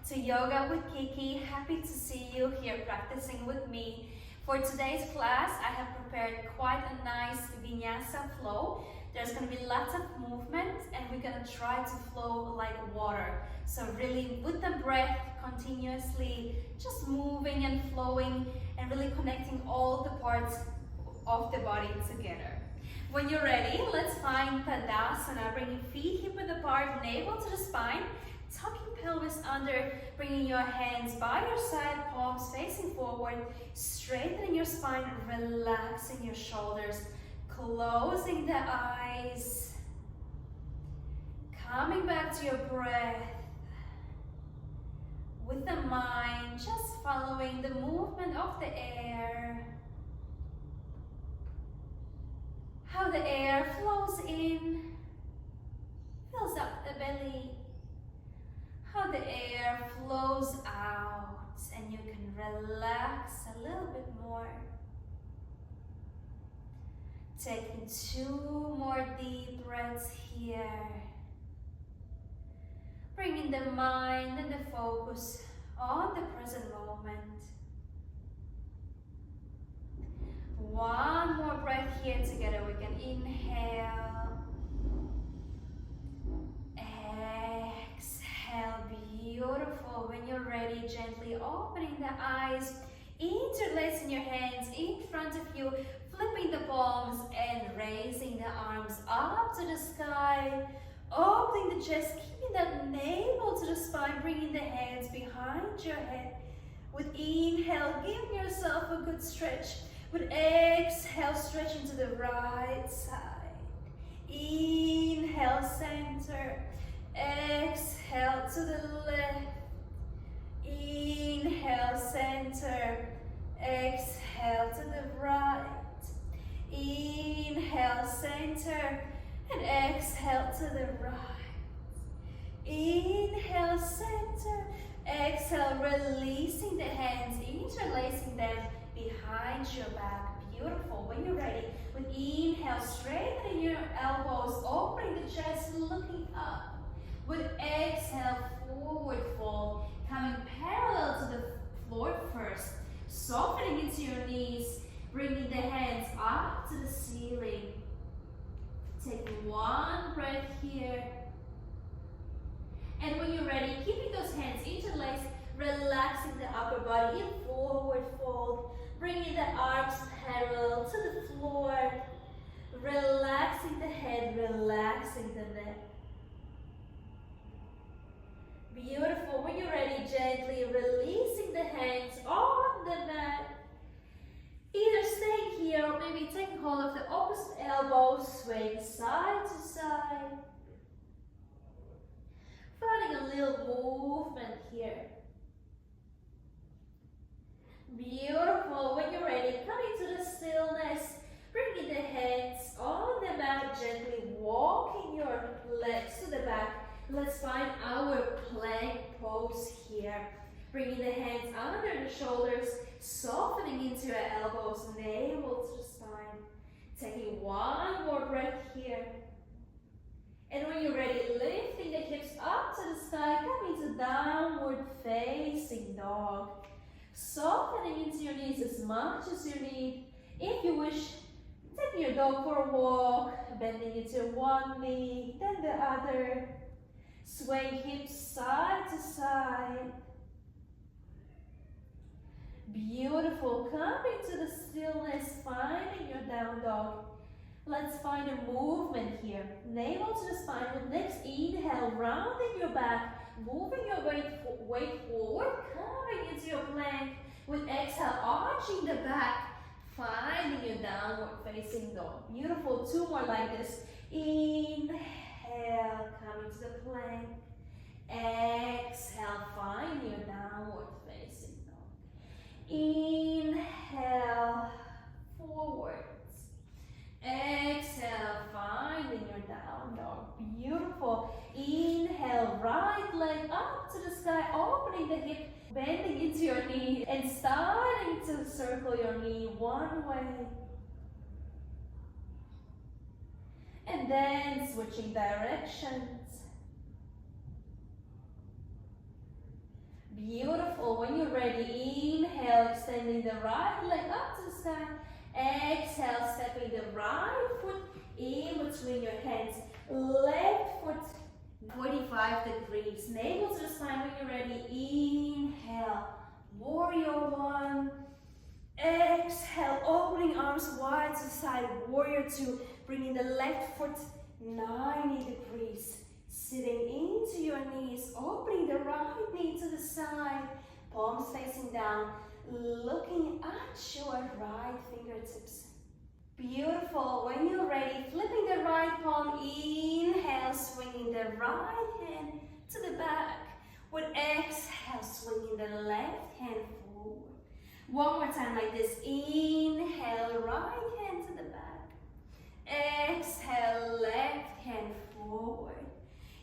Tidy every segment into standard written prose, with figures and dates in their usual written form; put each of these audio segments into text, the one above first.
to Yoga with Kiki. Happy to see you here practicing with me. For today's class, I have prepared quite a nice Vinyasa flow. There's going to be lots of movement and we're going to try to flow like water. So really with the breath, continuously just moving and flowing and really connecting all the parts of the body together. When you're ready, let's find Tadasana. Bringing feet hip width apart, navel to the spine, tucking pelvis under, bringing your hands by your side, palms facing forward, straightening your spine, relaxing your shoulders, closing the eyes, coming back to your breath, with the mind just following the movement of the air. How the air flows in, fills up the belly. How the air flows out, and you can relax a little bit more. Taking 2 more deep breaths here. Bringing the mind and the focus on the present moment. 1 more breath here together. We can inhale, exhale, beautiful. When you're ready, gently opening the eyes, interlacing your hands in front of you, flipping the palms and raising the arms up to the sky, opening the chest, keeping that navel to the spine, bringing the hands behind your head. With inhale, give yourself a good stretch. With exhale, stretch into the right side. Inhale, center. Exhale to the left. Inhale, center. Exhale to the right. Inhale, center. And exhale to the right. Inhale, center. Exhale, releasing the hands, interlacing them behind your back. Beautiful. When you're ready, with inhale, straightening your elbows, opening the chest, looking up. With exhale, forward fold, coming parallel to the floor first, softening into your knees, bringing the hands up to the ceiling. Taking 1 breath here. And when you're ready, keeping those hands interlaced, relaxing the upper body in forward fold, bringing the arms parallel to the floor, relaxing the head, relaxing the neck. Beautiful. When you're ready, gently releasing the hands on the mat. Either staying here or maybe taking hold of the opposite elbow, swaying side to side. Finding a little movement here. Beautiful. When you're ready, coming to the stillness, bringing the hands on the mat, gently walking your legs to the back. Let's find our plank pose here. Bringing the hands under the shoulders, softening into your elbows, navel to the spine. Taking 1 more breath here. And when you're ready, lifting the hips up to the sky, coming to downward facing dog. Softening into your knees as much as you need. If you wish, taking your dog for a walk, bending into one knee, then the other. Swaying hips side to side. Beautiful. Coming to the stillness, finding your down dog. Let's find a movement here. Navel to the spine. With next inhale, rounding your back, moving your weight forward, coming into your plank. With exhale, arching the back, finding your downward facing dog. Beautiful. 2 more like this. Inhale, coming to the plank. Exhale, find your downward facing dog. Inhale, forwards. Exhale, finding your down dog. Beautiful. Inhale, right leg up to the sky, opening the hip, bending into your knee, and starting to circle your knee one way. And then switching directions. Beautiful. When you're ready, inhale, extending the right leg up to the sky. Exhale, stepping the right foot in between your hands. Left foot 45 degrees. Navel to the spine when you're ready. Inhale, warrior one. Exhale, opening arms wide to the side. Warrior two. Bringing the left foot 90 degrees. Sitting into your knees, opening the right knee to the side, palms facing down, looking at your right fingertips. Beautiful. When you're ready, flipping the right palm, inhale, swinging the right hand to the back. With exhale, swinging the left hand forward. One more time like this. Inhale, right hand to the back. Exhale, left hand forward.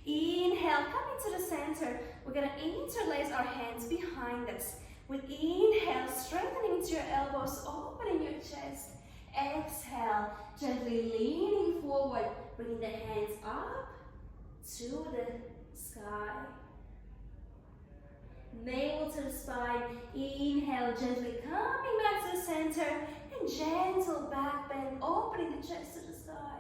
Inhale, coming to the center. We're going to interlace our hands behind us. With inhale, strengthening into your elbows, opening your chest. Exhale, gently leaning forward, bringing the hands up to the sky. Navel to the spine. Inhale, gently coming back to the center. And gentle back bend, opening the chest to the sky.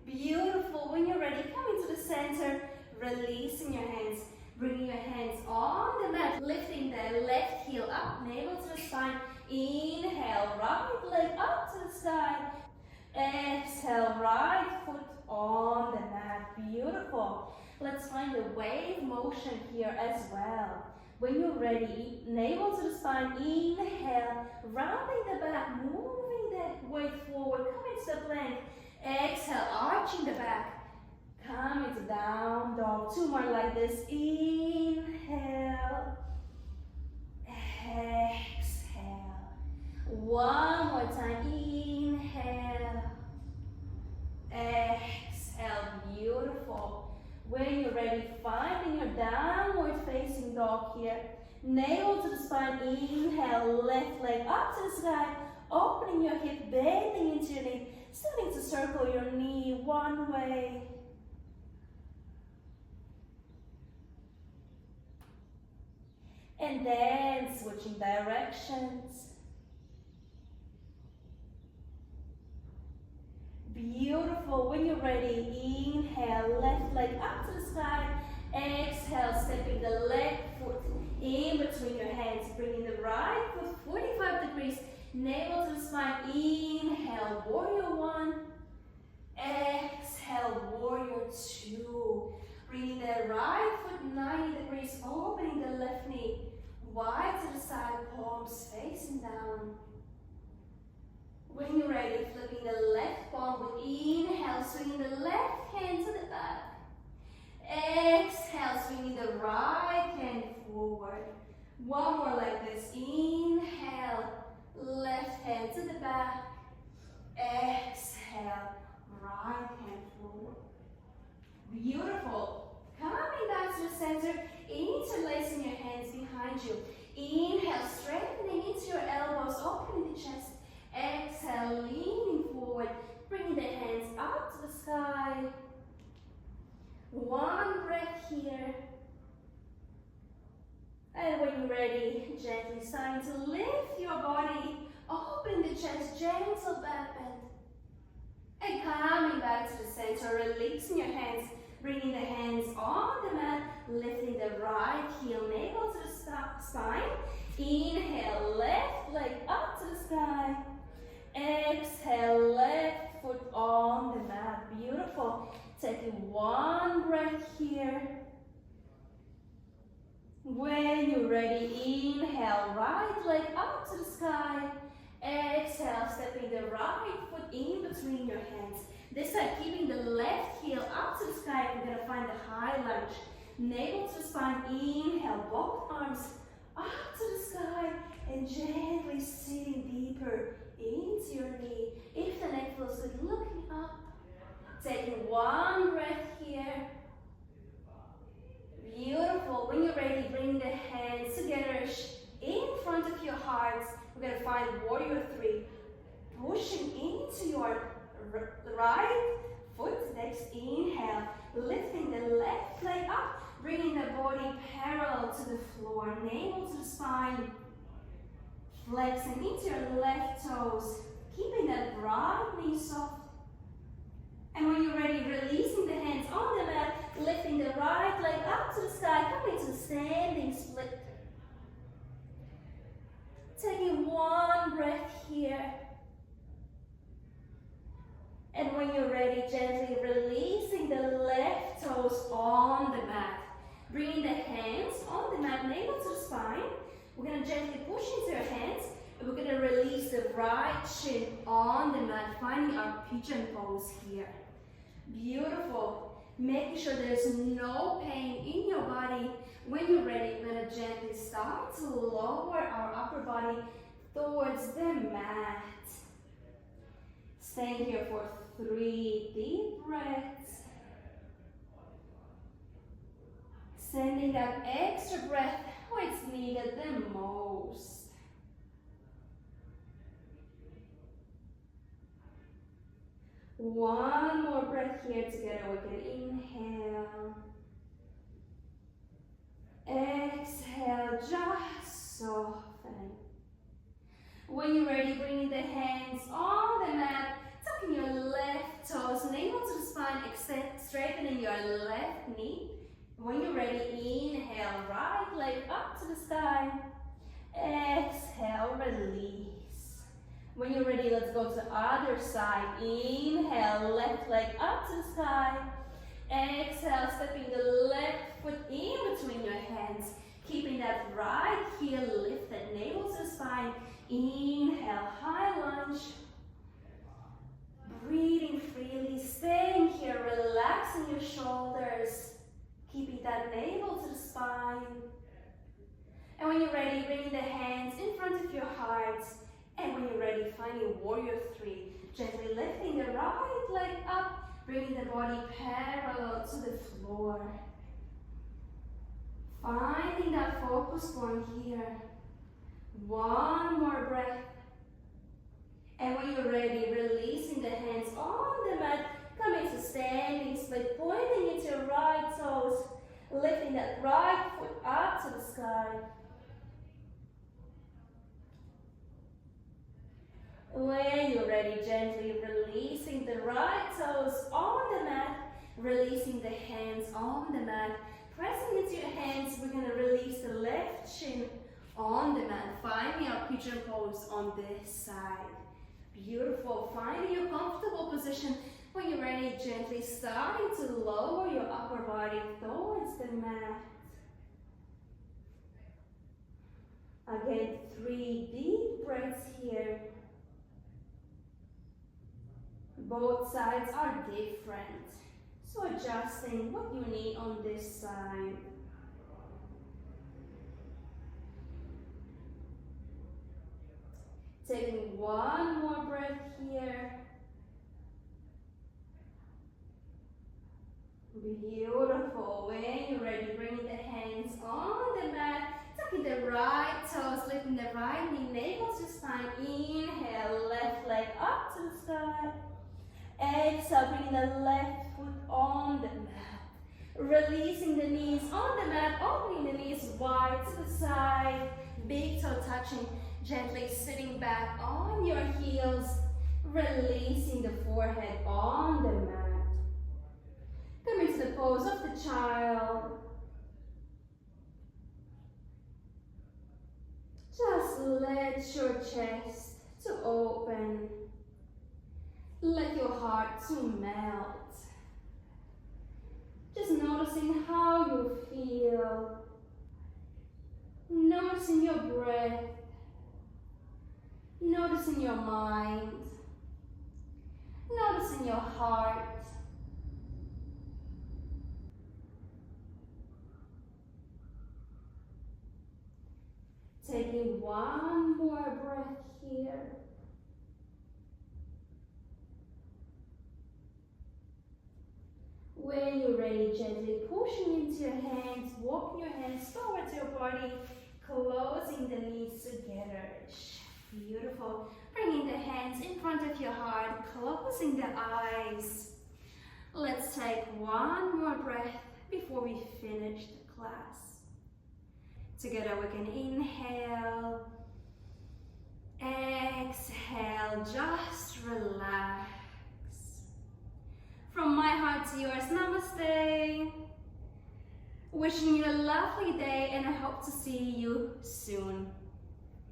Beautiful. When you're ready, coming to the center, releasing your hands, bringing your hands on the mat, lifting the left heel up, navel to the spine. Inhale, right leg up to the sky. Exhale, right foot on the mat. Beautiful. Let's find a wave motion here as well. When you're ready, navel to the spine. Inhale, rounding the back, moving the weight forward, coming to the plank. Exhale, arching the back, coming to down dog. Two more like this. Inhale, exhale. One more time. Inhale, exhale. Beautiful. When you're ready, finding your downward facing dog here. Navel to the spine. Inhale, left leg up to the sky, opening your hip, bending into your knee. Starting to circle your knee one way. And then switching directions. Beautiful. When you're ready, inhale, left leg up to the sky. Exhale, stepping the left foot in between your hands. Bringing the right foot 45 degrees. Navel to the spine. Inhale, warrior one. Exhale, warrior two. Bringing the right foot 90 degrees, opening the left knee wide to the side, palms facing down. When you're ready, flipping the left palm with inhale, swinging the left hand to the back. Exhale, swinging the right hand forward. One more like this. Inhale, left hand to the back. Exhale, right hand forward. Beautiful. Coming back to the center, interlacing your hands behind you. Inhale, strengthening into your elbows, opening the chest. Exhale, leaning forward, bringing the hands up to the sky. One breath here. And when you're ready, gently starting to lift your body, open the chest, gentle back bend. And coming back to the center, releasing your hands, bringing the hands on the mat, lifting the right heel, navel to the spine. Inhale, left leg up to the sky. Exhale, left foot on the mat. Beautiful. Taking one breath here. When you're ready, inhale, right leg up to the sky. Exhale, stepping the right foot in between your hands. This time, keeping the left heel up to the sky. We're going to find the high lunge. Navel to spine. Inhale, both arms up to the sky. And gently sitting deeper into your knee. If the neck feels good, looking up. Taking one breath here. Beautiful. When you're ready, bring the hands together in front of your hearts. We're going to find warrior three. Pushing into your right foot. Next inhale. Lifting the left leg up. Bringing the body parallel to the floor, navel to the spine. Flexing into your left toes, keeping that right knee soft. And when you're ready, releasing the hands on the mat, lifting the right leg up to the sky, coming to standing split. Taking one breath here. And when you're ready, gently releasing the left toes on the mat. Bringing the hands on the mat, navel to the spine. We're going to gently push into your hands. And we're going to release the right shin on the mat, finding our pigeon pose here. Beautiful. Making sure there's no pain in your body. When you're ready, we're going to gently start to lower our upper body towards the mat. Staying here for 3 deep breaths. Sending that extra breath where it's needed the most. One more breath here together. We can inhale. Exhale, just soften. When you're ready, bringing the hands on the mat, tucking your left toes, navel to the spine, straightening your left knee. When you're ready, inhale, right leg up to the sky. Exhale, release. When you're ready, let's go to the other side. Inhale, left leg up to the sky. Exhale, stepping the left foot in between your hands. Keeping that right heel lifted, navel to the spine. Inhale, high lunge. Breathing freely, staying here, relaxing your shoulders. Keeping that navel to the spine. And when you're ready, bringing the hands in front of your heart. And when you're ready, finding warrior 3. Gently lifting the right leg up, bringing the body parallel to the floor. Finding that focus point here. One more breath. And when you're ready, releasing the hands on the mat, coming to standing split, pointing into your right toes, lifting that right foot up to the sky. When you're ready, gently releasing the right toes on the mat, releasing the hands on the mat, pressing into your hands, we're going to release the left shin on the mat, finding our pigeon pose on this side. Beautiful. Finding your comfortable position. When you're ready, gently starting to lower your upper body towards the mat. Again, 3 deep breaths here. Both sides are different, so adjusting what you need on this side. Taking one more breath here. Beautiful. When you're ready, bringing the hands on the mat, tucking the right toes, lifting the right knee, navel to spine. Inhale, left leg up to the sky. Exhale, bringing the left foot on the mat. Releasing the knees on the mat, opening the knees wide to the side. Big toe touching, gently sitting back on your heels. Releasing the forehead on the mat. Coming to the pose of the child. Just let your chest to open. Let your heart to melt. Just noticing how you feel. Noticing your breath. Noticing your mind. Noticing your heart. Taking one more breath here. When you're ready, gently pushing into your hands, walking your hands towards your body, closing the knees together. Beautiful. Bringing the hands in front of your heart, closing the eyes. Let's take one more breath before we finish the class. Together we can inhale, exhale, just relax. From my heart to yours, namaste. Wishing you a lovely day and I hope to see you soon.